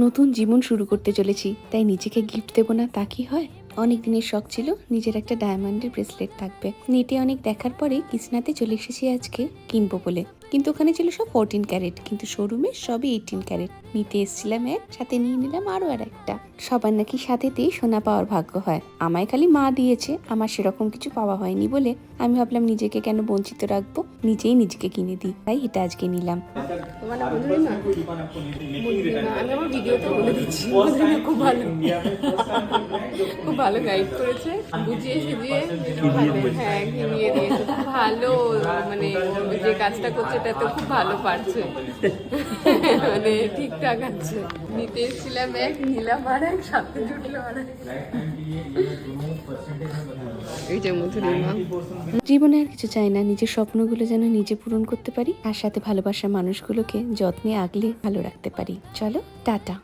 নতুন জীবন শুরু করতে চলেছি, তাই নিজেকে গিফট দেবো না তা কি হয়? অনেক দিনের শখ ছিল নিজের একটা ডায়মন্ডের ব্রেসলেট থাকবে। নেটে অনেক দেখার পরে কৃষ্ণাতে চলে এসেছি আজকে কিনবো বলে। কিন্তু ওখানে ছিল সব 14 ক্যারেট, কিন্তু শোরুমে সবই 18 ক্যারেট। নিতে এসেছিলাম এক, সাথে নিয়ে নিলাম আরো আর একটা। সবার নাকি সাথেতেই সোনা পাওয়ার ভাগ্য হয়, আমায় খালি মা দিয়েছে, আমার সেরকম কিছু পাওয়া হয়নি বলে আমি ভাবলাম নিজেকে কেন বঞ্চিত রাখবো, নিজেই নিজেকে কিনে দিই, তাই এটা আজকে নিলাম। তোমার নাম মধুরিমা? মধুরিমা, আমি আমার ভিডিওতে বলে দিচ্ছি, মধুরিমা খুব ভালো, খুব ভালো গাইড করেছে, বুঝিয়ে সুঝিয়ে হ্যাঁ ঘিমিয়ে দিয়েছে, খুব ভালো। মানে যে কাজটা করছে তাতে খুব ভালো পারছে, মানে ঠিকঠাক আছে। নিতে এসেছিলাম এক, নিলাম আর এক, সাথে জুটলো আর এক। এই যে মধুরিমা। জীবনে আর কিছু চাই না, নিজের স্বপ্নগুলো যেন নিজে পূরণ করতে পারি, আর সাথে ভালোবাসার মানুষগুলোকে যত্নে আগলে ভালো রাখতে পারি। চলো টাটা।